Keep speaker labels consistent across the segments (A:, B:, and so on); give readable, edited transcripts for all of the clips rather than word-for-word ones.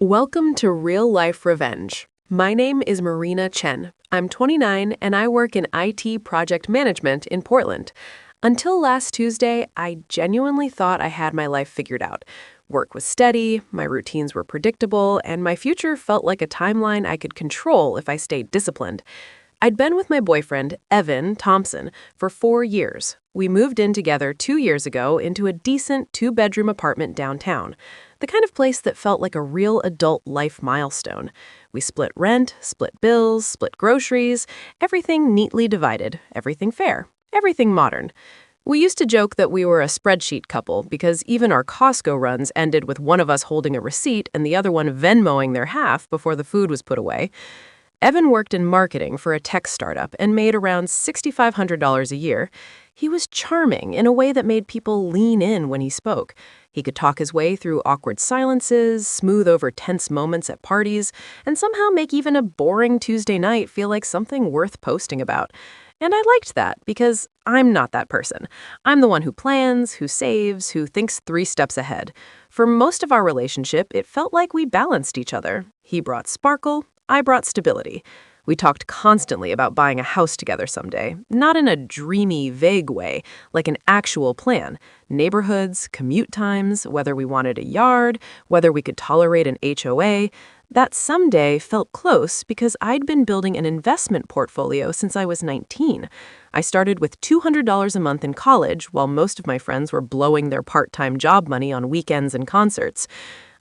A: Welcome to Real Life Revenge. My name is Marina Chen. I'm 29 and I work in IT project management in Portland. Until last Tuesday, I genuinely thought I had my life figured out. Work was steady, my routines were predictable, and my future felt like a timeline I could control if I stayed disciplined. I'd been with my boyfriend, Evan Thompson, for 4 years. We moved in together 2 years ago into a decent 2-bedroom apartment downtown, the kind of place that felt like a real adult life milestone. We split rent, split bills, split groceries, everything neatly divided, everything fair, everything modern. We used to joke that we were a spreadsheet couple because even our Costco runs ended with one of us holding a receipt and the other one Venmoing their half before the food was put away. Evan worked in marketing for a tech startup and made around $6,500 a year. He was charming in a way that made people lean in when he spoke. He could talk his way through awkward silences, smooth over tense moments at parties, and somehow make even a boring Tuesday night feel like something worth posting about. And I liked that because I'm not that person. I'm the one who plans, who saves, who thinks 3 steps ahead. For most of our relationship, it felt like we balanced each other. He brought sparkle, I brought stability. We talked constantly about buying a house together someday, not in a dreamy, vague way, like an actual plan. Neighborhoods, commute times, whether we wanted a yard, whether we could tolerate an HOA. That someday felt close because I'd been building an investment portfolio since I was 19. I started with $200 a month in college, while most of my friends were blowing their part-time job money on weekends and concerts.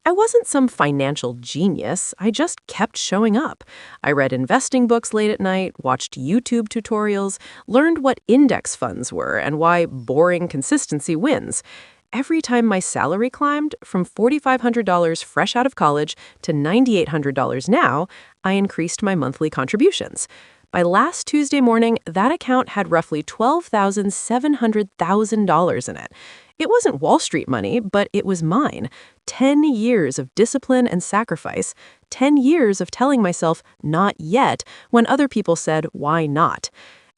A: I wasn't some financial genius, I just kept showing up. I read investing books late at night, watched YouTube tutorials, learned what index funds were and why boring consistency wins. Every time my salary climbed, from $4,500 fresh out of college to $9,800 now, I increased my monthly contributions. By last Tuesday morning, that account had roughly $12,700,000 in it. It wasn't Wall Street money, but it was mine. 10 years of discipline and sacrifice, 10 years of telling myself not yet when other people said, why not?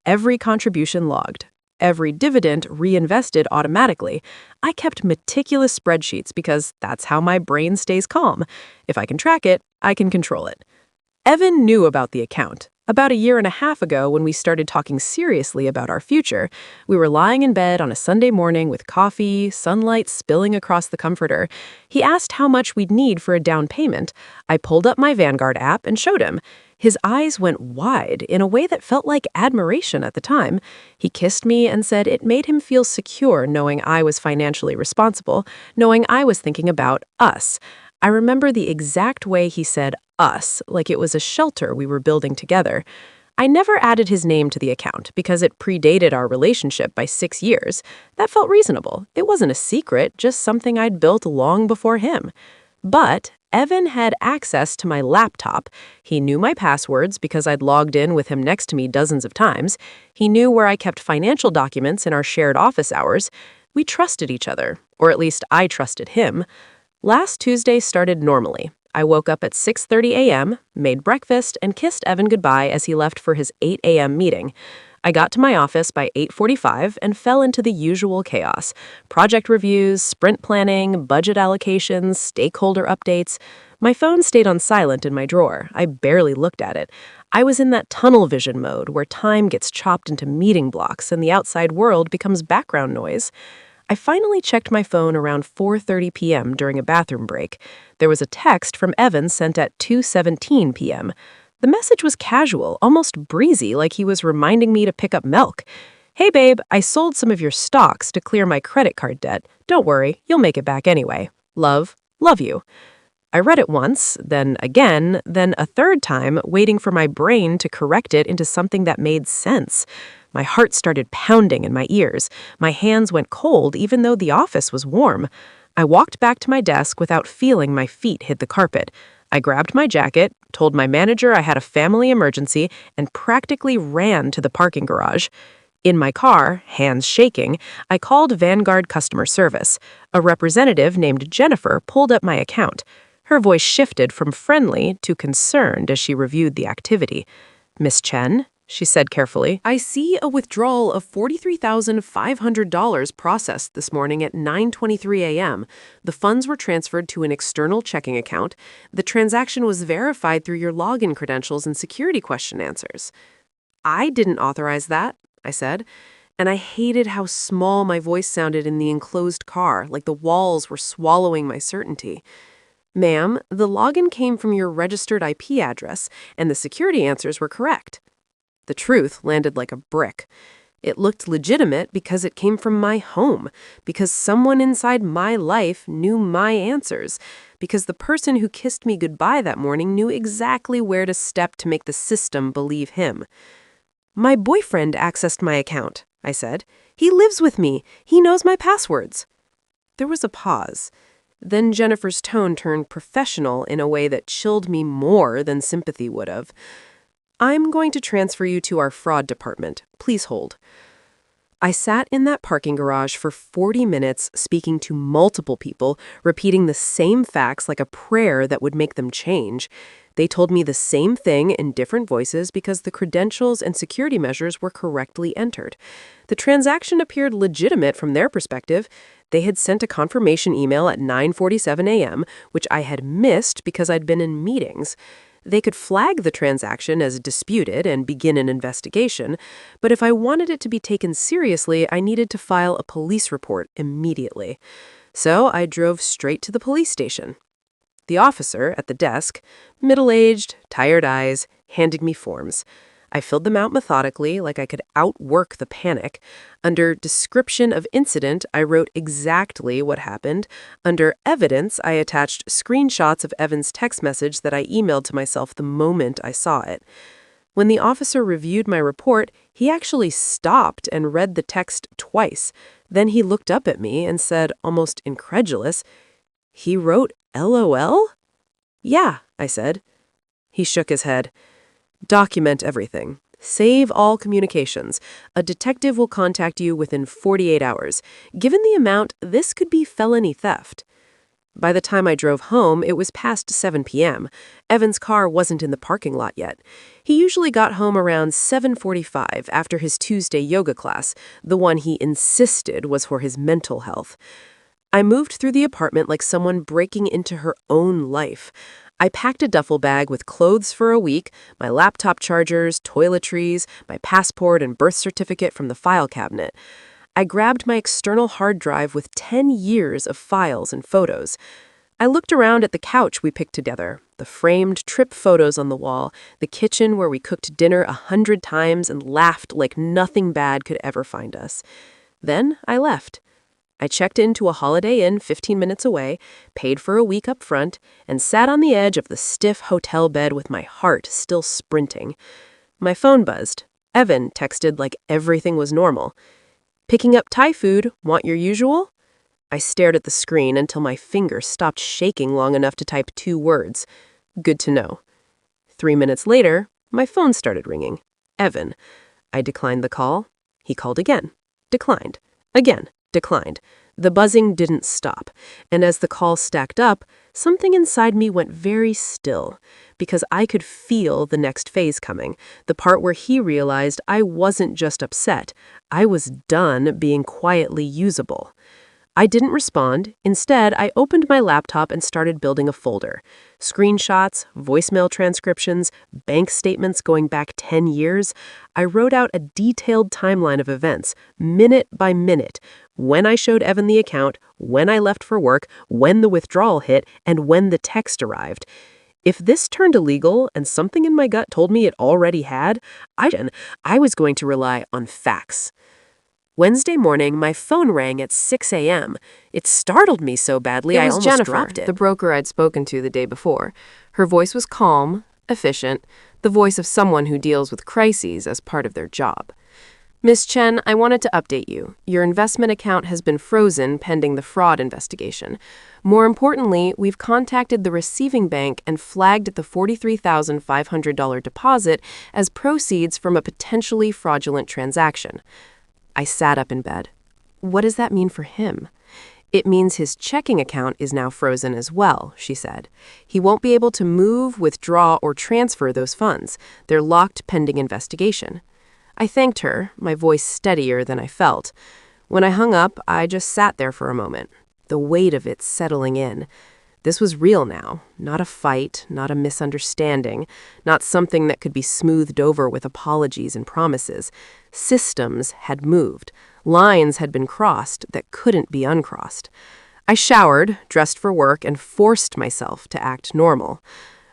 A: Every contribution logged. Every dividend reinvested automatically. I kept meticulous spreadsheets because that's how my brain stays calm. If I can track it, I can control it. Evan knew about the account. About a year and a half ago, when we started talking seriously about our future, we were lying in bed on a Sunday morning with coffee, sunlight spilling across the comforter. He asked how much we'd need for a down payment. I pulled up my Vanguard app and showed him. His eyes went wide in a way that felt like admiration at the time. He kissed me and said it made him feel secure knowing I was financially responsible, knowing I was thinking about us. I remember the exact way he said us, like it was a shelter we were building together. I never added his name to the account because it predated our relationship by 6 years. That felt reasonable. It wasn't a secret, just something I'd built long before him. But Evan had access to my laptop. He knew my passwords because I'd logged in with him next to me dozens of times. He knew where I kept financial documents in our shared office hours. We trusted each other, or at least I trusted him. Last Tuesday started normally. I woke up at 6:30 a.m., made breakfast, and kissed Evan goodbye as he left for his 8 a.m. meeting. I got to my office by 8:45 and fell into the usual chaos. Project reviews, sprint planning, budget allocations, stakeholder updates. My phone stayed on silent in my drawer. I barely looked at it. I was in that tunnel vision mode where time gets chopped into meeting blocks and the outside world becomes background noise. I finally checked my phone around 4:30 p.m. during a bathroom break. There was a text from Evan sent at 2:17 p.m. The message was casual, almost breezy, like he was reminding me to pick up milk. Hey babe, I sold some of your stocks to clear my credit card debt. Don't worry, you'll make it back anyway. Love you. I read it once, then again, then a third time, waiting for my brain to correct it into something that made sense. My heart started pounding in my ears. My hands went cold even though the office was warm. I walked back to my desk without feeling my feet hit the carpet. I grabbed my jacket, told my manager I had a family emergency, and practically ran to the parking garage. In my car, hands shaking, I called Vanguard customer service. A representative named Jennifer pulled up my account. Her voice shifted from friendly to concerned as she reviewed the activity. Miss Chen, she said carefully. I see a withdrawal of $43,500 processed this morning at 9:23 a.m. The funds were transferred to an external checking account. The transaction was verified through your login credentials and security question answers. I didn't authorize that, I said, and I hated how small my voice sounded in the enclosed car, like the walls were swallowing my certainty. Ma'am, the login came from your registered IP address, and the security answers were correct. The truth landed like a brick. It looked legitimate because it came from my home, because someone inside my life knew my answers, because the person who kissed me goodbye that morning knew exactly where to step to make the system believe him. My boyfriend accessed my account, I said. He lives with me. He knows my passwords. There was a pause. Then Jennifer's tone turned professional in a way that chilled me more than sympathy would have. I'm going to transfer you to our fraud department. Please hold. I sat in that parking garage for 40 minutes, speaking to multiple people, repeating the same facts like a prayer that would make them change. They told me the same thing in different voices because the credentials and security measures were correctly entered. The transaction appeared legitimate from their perspective. They had sent a confirmation email at 9:47 a.m., which I had missed because I'd been in meetings. They could flag the transaction as disputed and begin an investigation, but if I wanted it to be taken seriously, I needed to file a police report immediately. So I drove straight to the police station. The officer at the desk, middle-aged, tired eyes, handed me forms. I filled them out methodically, like I could outwork the panic. Under description of incident, I wrote exactly what happened. Under evidence, I attached screenshots of Evan's text message that I emailed to myself the moment I saw it. When the officer reviewed my report, he actually stopped and read the text twice. Then he looked up at me and said, almost incredulous, "He wrote LOL?" "Yeah," I said. He shook his head. "Document everything. Save all communications. A detective will contact you within 48 hours. Given the amount, this could be felony theft." By the time I drove home, it was past 7 p.m. Evan's car wasn't in the parking lot yet. He usually got home around 7:45 after his Tuesday yoga class, the one he insisted was for his mental health. I moved through the apartment like someone breaking into her own life. I packed a duffel bag with clothes for a week, my laptop chargers, toiletries, my passport and birth certificate from the file cabinet. I grabbed my external hard drive with 10 years of files and photos. I looked around at the couch we picked together, the framed trip photos on the wall, the kitchen where we cooked dinner 100 times and laughed like nothing bad could ever find us. Then I left. I checked into a Holiday Inn 15 minutes away, paid for a week up front, and sat on the edge of the stiff hotel bed with my heart still sprinting. My phone buzzed. Evan texted like everything was normal. "Picking up Thai food, want your usual?" I stared at the screen until my fingers stopped shaking long enough to type 2 words. Good to know. 3 minutes later, my phone started ringing. Evan. I declined the call. He called again. Declined. Again. Declined. The buzzing didn't stop, and as the call stacked up, something inside me went very still, because I could feel the next phase coming, the part where he realized I wasn't just upset, I was done being quietly usable. I didn't respond. Instead, I opened my laptop and started building a folder. Screenshots, voicemail transcriptions, bank statements going back 10 years. I wrote out a detailed timeline of events, minute by minute, when I showed Evan the account, when I left for work, when the withdrawal hit, and when the text arrived. If this turned illegal and something in my gut told me it already had, I was going to rely on facts. Wednesday morning, my phone rang at 6 a.m. It startled me so badly I almost dropped it. The broker I'd spoken to the day before. Her voice was calm, efficient, the voice of someone who deals with crises as part of their job. "Ms. Chen, I wanted to update you. Your investment account has been frozen pending the fraud investigation. More importantly, we've contacted the receiving bank and flagged the $43,500 deposit as proceeds from a potentially fraudulent transaction." I sat up in bed. What does that mean for him? It means his checking account is now frozen as well, she said. He won't be able to move, withdraw, or transfer those funds. They're locked pending investigation. I thanked her, my voice steadier than I felt. When I hung up, I just sat there for a moment, the weight of it settling in. This was real now, not a fight, not a misunderstanding, not something that could be smoothed over with apologies and promises. Systems had moved. Lines had been crossed that couldn't be uncrossed. I showered, dressed for work, and forced myself to act normal.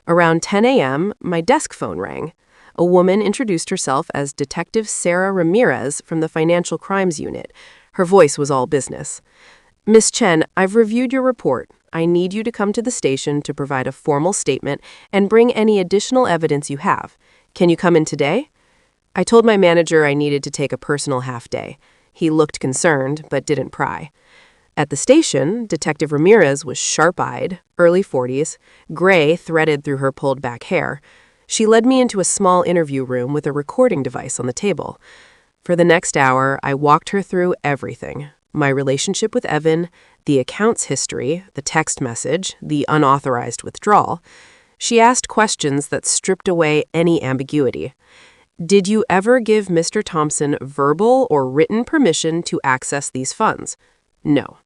A: Around 10 a.m., my desk phone rang. A woman introduced herself as Detective Sarah Ramirez from the Financial Crimes Unit. Her voice was all business. "Miss Chen, I've reviewed your report. I need you to come to the station to provide a formal statement and bring any additional evidence you have. Can you come in today?" I told my manager I needed to take a personal half day. He looked concerned, but didn't pry. At the station, Detective Ramirez was sharp-eyed, early 40s, gray threaded through her pulled-back hair. She led me into a small interview room with a recording device on the table. For the next hour, I walked her through everything. My relationship with Evan, the account's history, the text message, the unauthorized withdrawal. She asked questions that stripped away any ambiguity. Did you ever give Mr. Thompson verbal or written permission to access these funds? No.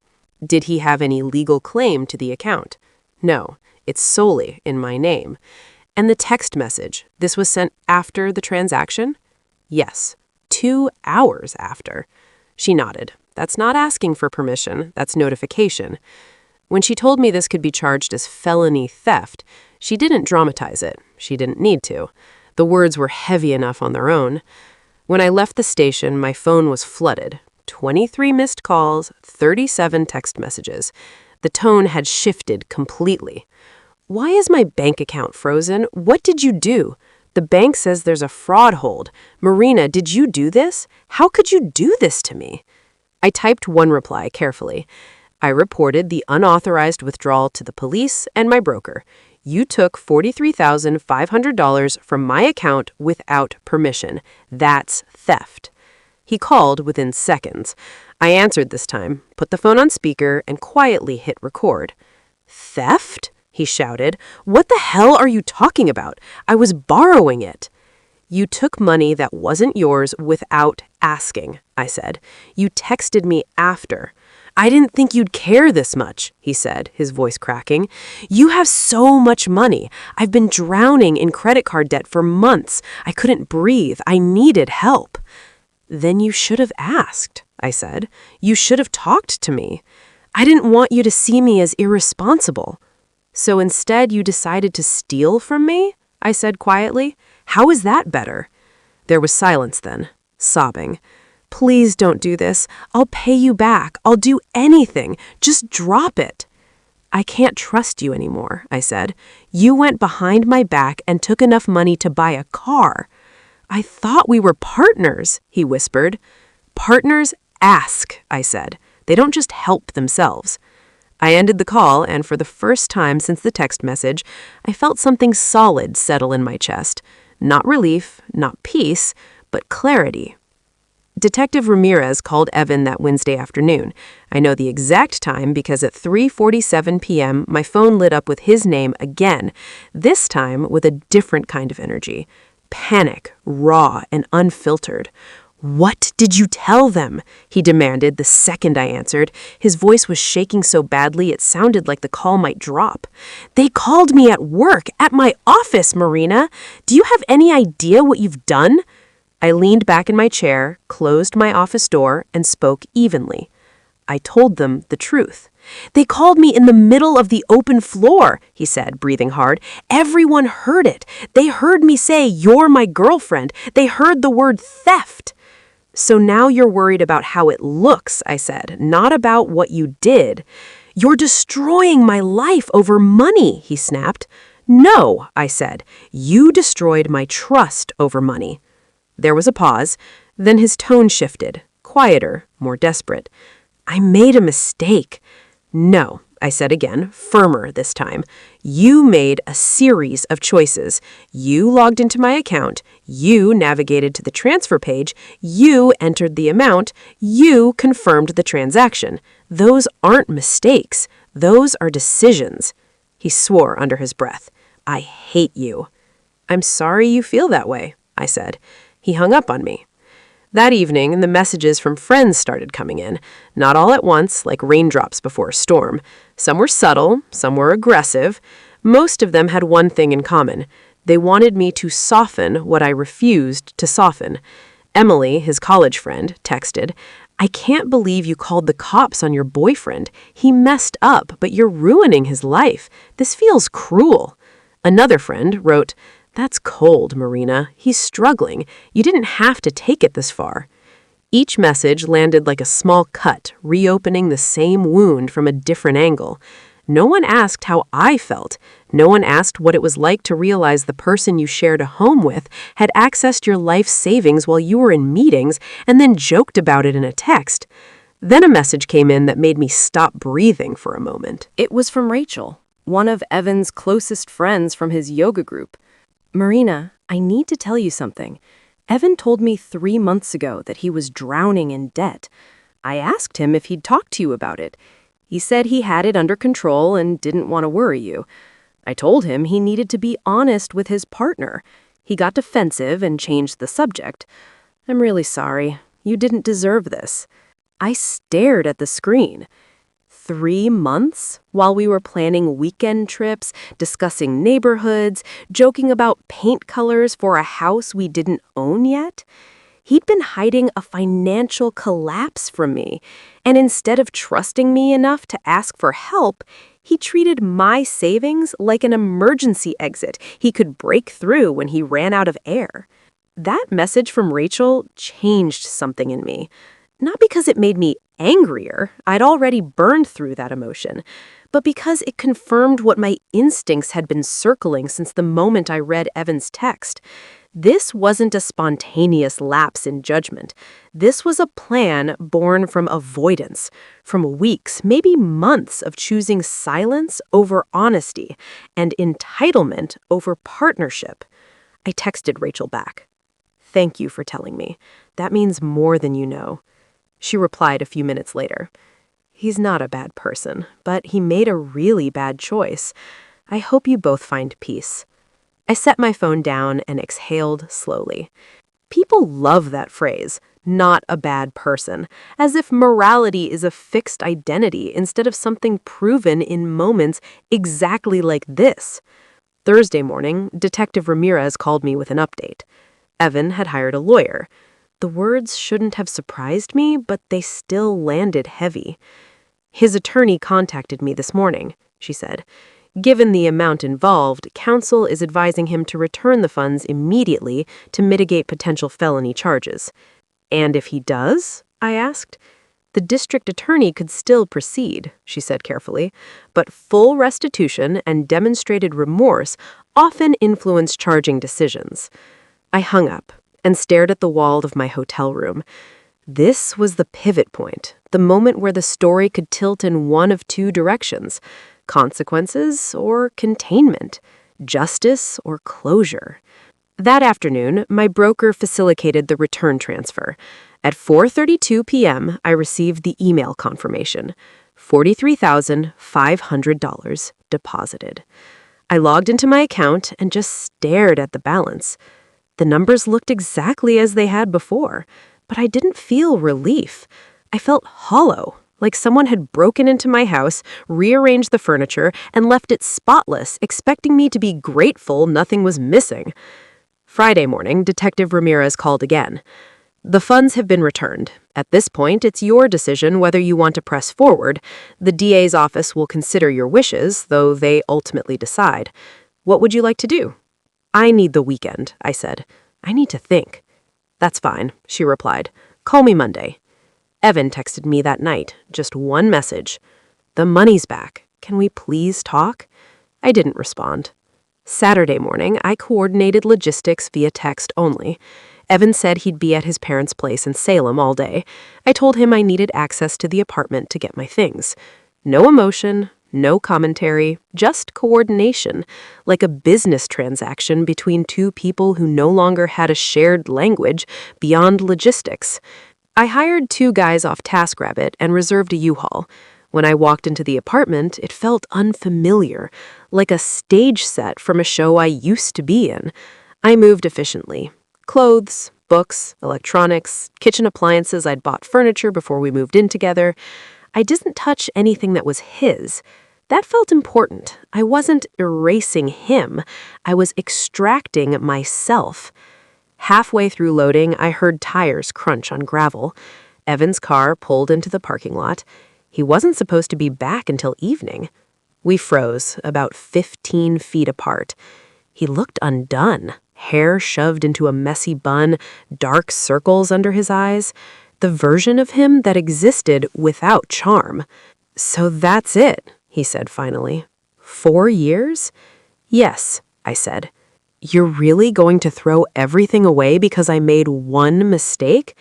A: Did he have any legal claim to the account? No. It's solely in my name. And the text message, this was sent after the transaction? Yes. 2 hours after. She nodded. That's not asking for permission, that's notification. When she told me this could be charged as felony theft, she didn't dramatize it. She didn't need to. The words were heavy enough on their own. When I left the station, my phone was flooded. 23 missed calls, 37 text messages. The tone had shifted completely. "Why is my bank account frozen? What did you do? The bank says there's a fraud hold. Marina, did you do this? How could you do this to me?" I typed one reply carefully. I reported the unauthorized withdrawal to the police and my broker. You took $43,500 from my account without permission. That's theft. He called within seconds. I answered this time, put the phone on speaker, and quietly hit record. "Theft?" he shouted. "What the hell are you talking about? I was borrowing it." "You took money that wasn't yours without asking," I said. "You texted me after." "I didn't think you'd care this much," he said, his voice cracking. "You have so much money. I've been drowning in credit card debt for months. I couldn't breathe. I needed help." "Then you should have asked," I said. "You should have talked to me. I didn't want you to see me as irresponsible." "So instead you decided to steal from me?" I said quietly. "How is that better?" There was silence then, sobbing. "Please don't do this. I'll pay you back. I'll do anything. Just drop it." "I can't trust you anymore," I said. "You went behind my back and took enough money to buy a car." "I thought we were partners," he whispered. "Partners ask," I said. "They don't just help themselves." I ended the call, and for the first time since the text message, I felt something solid settle in my chest. Not relief, not peace, but clarity. Detective Ramirez called Evan that Wednesday afternoon. I know the exact time because at 3:47 p.m., my phone lit up with his name again, this time with a different kind of energy. Panic, raw and unfiltered. "What did you tell them?" he demanded the second I answered. His voice was shaking so badly it sounded like the call might drop. "They called me at work, at my office, Marina. Do you have any idea what you've done?" I leaned back in my chair, closed my office door, and spoke evenly. I told them the truth. "They called me in the middle of the open floor," he said, breathing hard. "Everyone heard it. They heard me say, 'You're my girlfriend.' They heard the word theft." "So now you're worried about how it looks," I said, "not about what you did." "You're destroying my life over money," he snapped. "No," I said, "you destroyed my trust over money." There was a pause. Then his tone shifted, quieter, more desperate. "I made a mistake." "No," I said again, firmer this time. "You made a series of choices. You logged into my account. You navigated to the transfer page. You entered the amount. You confirmed the transaction. Those aren't mistakes. Those are decisions. He swore under his breath. I hate you. I'm sorry you feel that way, I said. He hung up on me. That evening, the messages from friends started coming in, not all at once, like raindrops before a storm. Some were subtle, some were aggressive. Most of them had one thing in common. They wanted me to soften what I refused to soften. Emily, his college friend, texted, I can't believe you called the cops on your boyfriend. He messed up, but you're ruining his life. This feels cruel. Another friend wrote, That's cold, Marina. He's struggling. You didn't have to take it this far. Each message landed like a small cut, reopening the same wound from a different angle. No one asked how I felt. No one asked what it was like to realize the person you shared a home with had accessed your life savings while you were in meetings and then joked about it in a text. Then a message came in that made me stop breathing for a moment.
B: It was from Rachel, one of Evan's closest friends from his yoga group. Marina, I need to tell you something. Evan told me 3 months ago that he was drowning in debt. I asked him if he'd talked to you about it. He said he had it under control and didn't want to worry you. I told him he needed to be honest with his partner. He got defensive and changed the subject. I'm really sorry. You didn't deserve this. I stared at the screen. 3 months while we were planning weekend trips, discussing neighborhoods, joking about paint colors for a house we didn't own yet. He'd been hiding a financial collapse from me, and instead of trusting me enough to ask for help, he treated my savings like an emergency exit he could break through when he ran out of air. That message from Rachel changed something in me. Not because it made me angrier, I'd already burned through that emotion, but because it confirmed what my instincts had been circling since the moment I read Evan's text. This wasn't a spontaneous lapse in judgment. This was a plan born from avoidance, from weeks, maybe months of choosing silence over honesty and entitlement over partnership. I texted Rachel back. Thank you for telling me. That means more than you know. She replied a few minutes later. He's not a bad person, but he made a really bad choice. I hope you both find peace. I set my phone down and exhaled slowly. People love that phrase, not a bad person, as if morality is a fixed identity instead of something proven in moments exactly like this. Thursday morning, Detective Ramirez called me with an update. Evan had hired a lawyer. The words shouldn't have surprised me, but they still landed heavy. His attorney contacted me this morning, she said. Given the amount involved, counsel is advising him to return the funds immediately to mitigate potential felony charges. And if he does? I asked. The district attorney could still proceed, she said carefully, but full restitution and demonstrated remorse often influence charging decisions. I hung up and stared at the wall of my hotel room. This was the pivot point, the moment where the story could tilt in one of two directions. Consequences or containment, justice or closure. That afternoon, my broker facilitated the return transfer. At 4:32 p.m., I received the email confirmation. $43,500 deposited. I logged into my account and just stared at the balance. The numbers looked exactly as they had before, but I didn't feel relief. I felt hollow. Like someone had broken into my house, rearranged the furniture, and left it spotless, expecting me to be grateful nothing was missing. Friday morning, Detective Ramirez called again. The funds have been returned. At this point, it's your decision whether you want to press forward. The DA's office will consider your wishes, though they ultimately decide. What would you like to do? I need the weekend, I said. I need to think. That's fine, she replied. Call me Monday. Evan texted me that night, just one message. The money's back. Can we please talk? I didn't respond. Saturday morning, I coordinated logistics via text only. Evan said he'd be at his parents' place in Salem all day. I told him I needed access to the apartment to get my things. No emotion, no commentary, just coordination, like a business transaction between two people who no longer had a shared language beyond logistics.
A: I hired 2 guys off TaskRabbit and reserved a U-Haul. When I walked into the apartment, it felt unfamiliar, like a stage set from a show I used to be in. I moved efficiently. Clothes, books, electronics, kitchen appliances. I'd bought furniture before we moved in together. I didn't touch anything that was his. That felt important. I wasn't erasing him. I was extracting myself. Halfway through loading, I heard tires crunch on gravel. Evan's car pulled into the parking lot. He wasn't supposed to be back until evening. We froze, about 15 feet apart. He looked undone, hair shoved into a messy bun, dark circles under his eyes, the version of him that existed without charm. "So that's it," he said finally. "4 years?" "Yes," I said. "You're really going to throw everything away because I made one mistake?"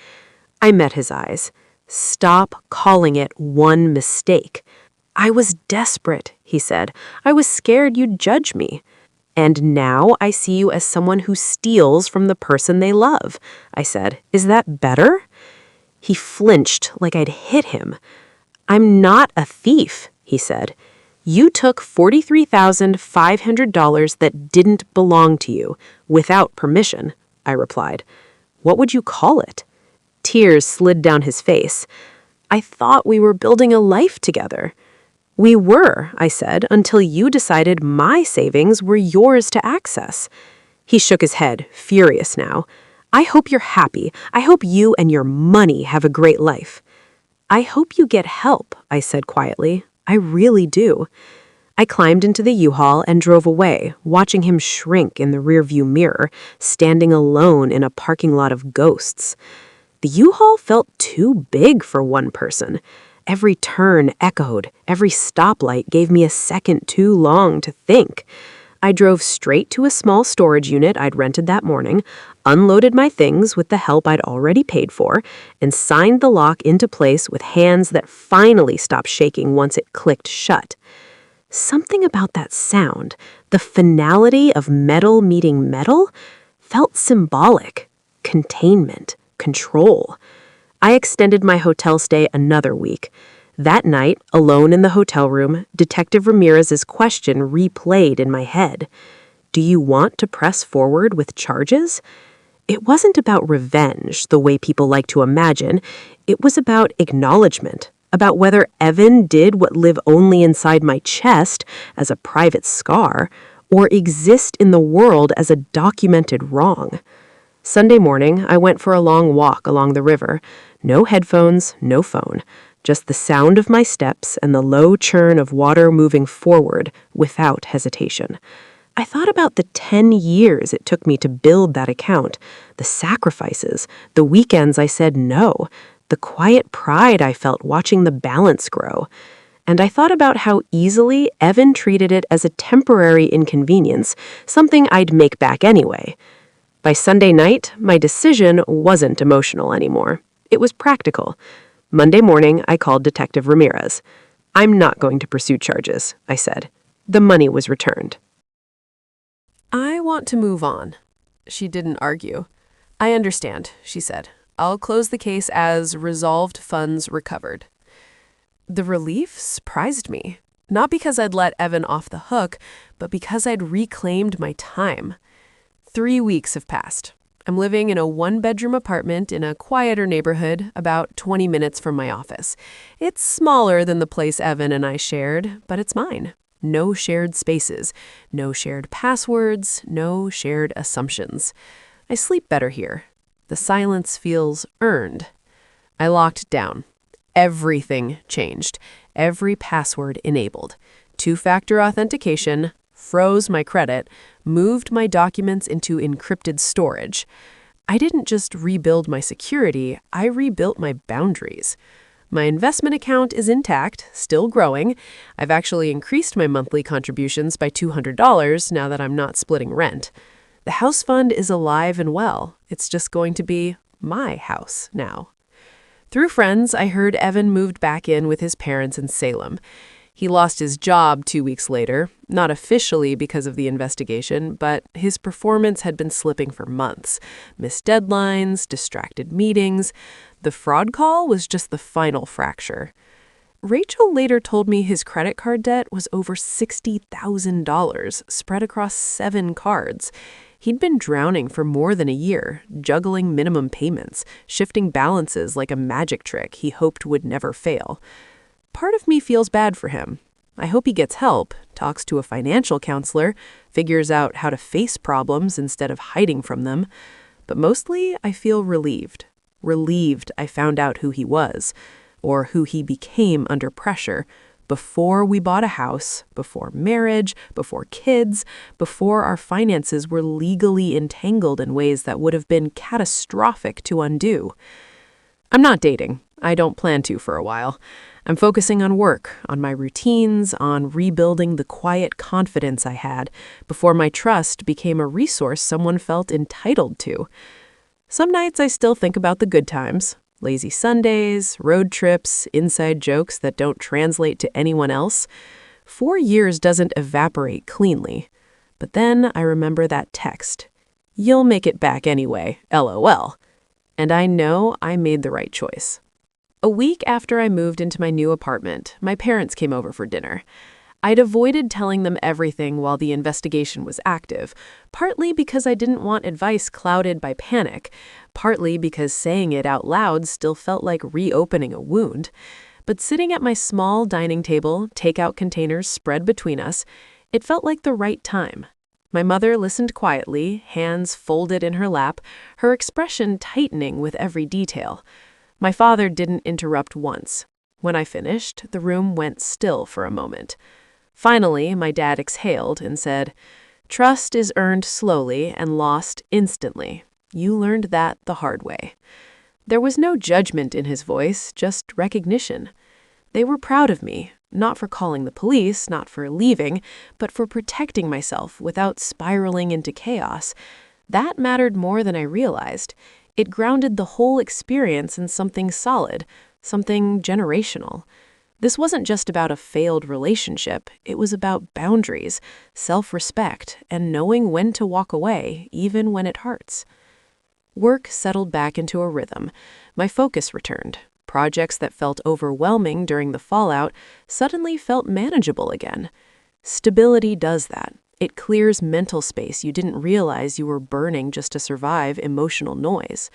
A: I met his eyes. "Stop calling it one mistake." "I was desperate," he said. "I was scared you'd judge me." "And now I see you as someone who steals from the person they love," I said. "Is that better?" He flinched like I'd hit him. "I'm not a thief," he said. "You took $43,500 that didn't belong to you, without permission," I replied. "What would you call it?" Tears slid down his face. "I thought we were building a life together." "We were," I said, "until you decided my savings were yours to access." He shook his head, furious now. "I hope you're happy. I hope you and your money have a great life." "I hope you get help," I said quietly. "I really do." I climbed into the U-Haul and drove away, watching him shrink in the rearview mirror, standing alone in a parking lot of ghosts. The U-Haul felt too big for one person. Every turn echoed, every stoplight gave me a second too long to think. I drove straight to a small storage unit I'd rented that morning, unloaded my things with the help I'd already paid for, and signed the lock into place with hands that finally stopped shaking once it clicked shut. Something about that sound, the finality of metal meeting metal, felt symbolic. Containment, control. I extended my hotel stay another week. That night, alone in the hotel room, Detective Ramirez's question replayed in my head. "Do you want to press forward with charges?" It wasn't about revenge, the way people like to imagine. It was about acknowledgement, about whether Evan did what live only inside my chest as a private scar, or exist in the world as a documented wrong. Sunday morning, I went for a long walk along the river. No headphones, no phone. Just the sound of my steps and the low churn of water moving forward without hesitation. I thought about the 10 years it took me to build that account, the sacrifices, the weekends I said no, the quiet pride I felt watching the balance grow. And I thought about how easily Evan treated it as a temporary inconvenience, something I'd make back anyway. By Sunday night, my decision wasn't emotional anymore. It was practical. Monday morning, I called Detective Ramirez. "I'm not going to pursue charges," I said. The money was returned. "I want to move on." She didn't argue. "I understand," she said. "I'll close the case as resolved funds recovered." The relief surprised me. Not because I'd let Evan off the hook, but because I'd reclaimed my time. 3 weeks have passed. I'm living in a 1-bedroom apartment in a quieter neighborhood, about 20 minutes from my office. It's smaller than the place Evan and I shared, but it's mine. No shared spaces, no shared passwords, no shared assumptions. I sleep better here. The silence feels earned. I locked down. Everything changed. Every password enabled. 2-factor authentication, froze my credit, moved my documents into encrypted storage. I didn't just rebuild my security, I rebuilt my boundaries. My investment account is intact, still growing. I've actually increased my monthly contributions by $200 now that I'm not splitting rent. The house fund is alive and well. It's just going to be my house now. Through friends, I heard Evan moved back in with his parents in Salem. He lost his job 2 weeks later, not officially because of the investigation, but his performance had been slipping for months. Missed deadlines, distracted meetings. The fraud call was just the final fracture. Rachel later told me his credit card debt was over $60,000, spread across 7 cards. He'd been drowning for more than a year, juggling minimum payments, shifting balances like a magic trick he hoped would never fail. Part of me feels bad for him. I hope he gets help, talks to a financial counselor, figures out how to face problems instead of hiding from them. But mostly, I feel relieved. Relieved I found out who he was, or who he became under pressure, before we bought a house, before marriage, before kids, before our finances were legally entangled in ways that would have been catastrophic to undo. I'm not dating. I don't plan to for a while. I'm focusing on work, on my routines, on rebuilding the quiet confidence I had before my trust became a resource someone felt entitled to. Some nights I still think about the good times. Lazy Sundays, road trips, inside jokes that don't translate to anyone else. 4 years doesn't evaporate cleanly. But then I remember that text. "You'll make it back anyway, LOL." And I know I made the right choice. A week after I moved into my new apartment, my parents came over for dinner. I'd avoided telling them everything while the investigation was active, partly because I didn't want advice clouded by panic, partly because saying it out loud still felt like reopening a wound. But sitting at my small dining table, takeout containers spread between us, it felt like the right time. My mother listened quietly, hands folded in her lap, her expression tightening with every detail. My father didn't interrupt once. When I finished, the room went still for a moment. Finally, my dad exhaled and said, "Trust is earned slowly and lost instantly. You learned that the hard way." There was no judgment in his voice, just recognition. They were proud of me, not for calling the police, not for leaving, but for protecting myself without spiraling into chaos. That mattered more than I realized. It grounded the whole experience in something solid, something generational. This wasn't just about a failed relationship. It was about boundaries, self-respect, and knowing when to walk away, even when it hurts. Work settled back into a rhythm. My focus returned. Projects that felt overwhelming during the fallout suddenly felt manageable again. Stability does that. It clears mental space you didn't realize you were burning just to survive emotional noise.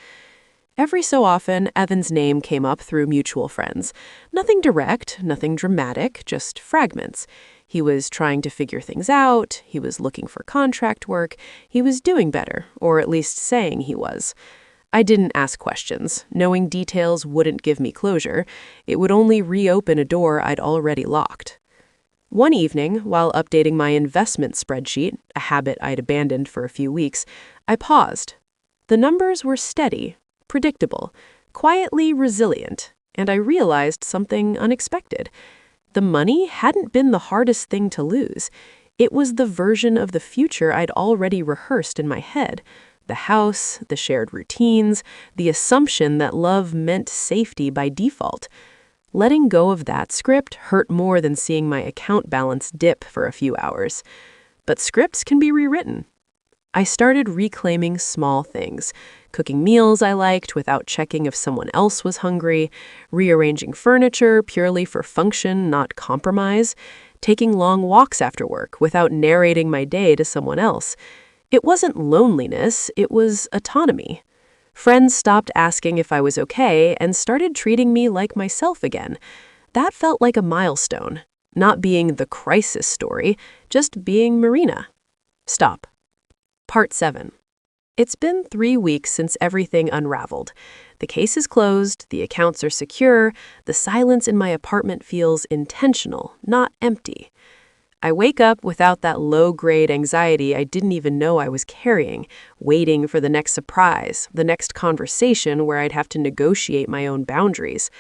A: Every so often, Evan's name came up through mutual friends. Nothing direct, nothing dramatic, just fragments. He was trying to figure things out, he was looking for contract work, he was doing better, or at least saying he was. I didn't ask questions. Knowing details wouldn't give me closure. It would only reopen a door I'd already locked. One evening, while updating my investment spreadsheet, a habit I'd abandoned for a few weeks, I paused. The numbers were steady, predictable, quietly resilient, and I realized something unexpected. The money hadn't been the hardest thing to lose. It was the version of the future I'd already rehearsed in my head. The house, the shared routines, the assumption that love meant safety by default. Letting go of that script hurt more than seeing my account balance dip for a few hours. But scripts can be rewritten. I started reclaiming small things, cooking meals I liked without checking if someone else was hungry, rearranging furniture purely for function, not compromise, taking long walks after work without narrating my day to someone else. It wasn't loneliness, it was autonomy. Friends stopped asking if I was okay and started treating me like myself again. That felt like a milestone, not being the crisis story, just being Marina. Stop. Part 7. It's been 3 weeks since everything unraveled. The case is closed, the accounts are secure, the silence in my apartment feels intentional, not empty. I wake up without that low-grade anxiety I didn't even know I was carrying, waiting for the next surprise, the next conversation where I'd have to negotiate my own boundaries.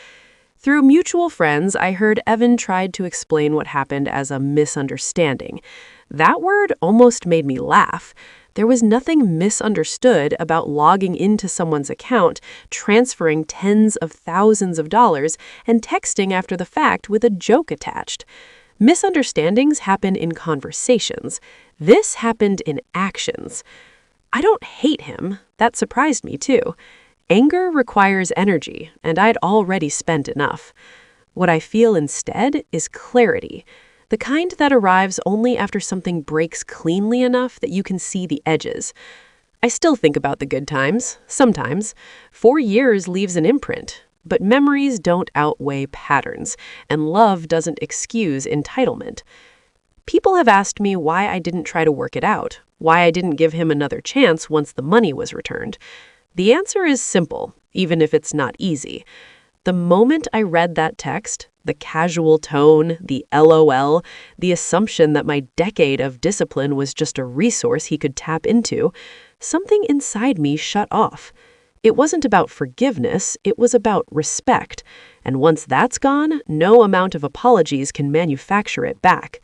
A: Through mutual friends, I heard Evan tried to explain what happened as a misunderstanding. That word almost made me laugh. There was nothing misunderstood about logging into someone's account, transferring tens of thousands of dollars, and texting after the fact with a joke attached. Misunderstandings happen in conversations. This happened in actions. I don't hate him. That surprised me, too. Anger requires energy, and I'd already spent enough. What I feel instead is clarity, the kind that arrives only after something breaks cleanly enough that you can see the edges. I still think about the good times, sometimes. 4 years leaves an imprint, but memories don't outweigh patterns, and love doesn't excuse entitlement. People have asked me why I didn't try to work it out, why I didn't give him another chance once the money was returned. The answer is simple, even if it's not easy. The moment I read that text, the casual tone, the LOL, the assumption that my decade of discipline was just a resource he could tap into, something inside me shut off. It wasn't about forgiveness, it was about respect. And once that's gone, no amount of apologies can manufacture it back.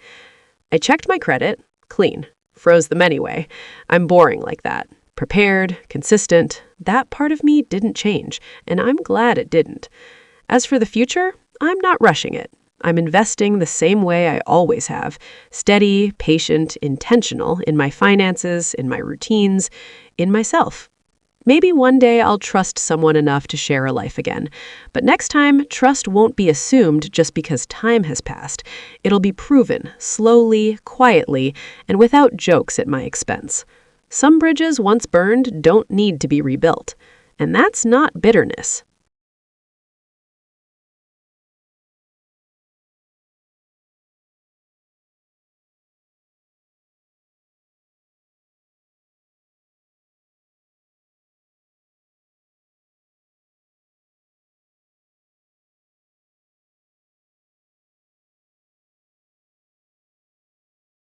A: I checked my credit, clean. Froze them anyway. I'm boring like that. Prepared, consistent. That part of me didn't change, and I'm glad it didn't. As for the future, I'm not rushing it. I'm investing the same way I always have. Steady, patient, intentional in my finances, in my routines, in myself. Maybe one day I'll trust someone enough to share a life again. But next time, trust won't be assumed just because time has passed. It'll be proven, slowly, quietly, and without jokes at my expense. Some bridges once burned don't need to be rebuilt. And that's not bitterness.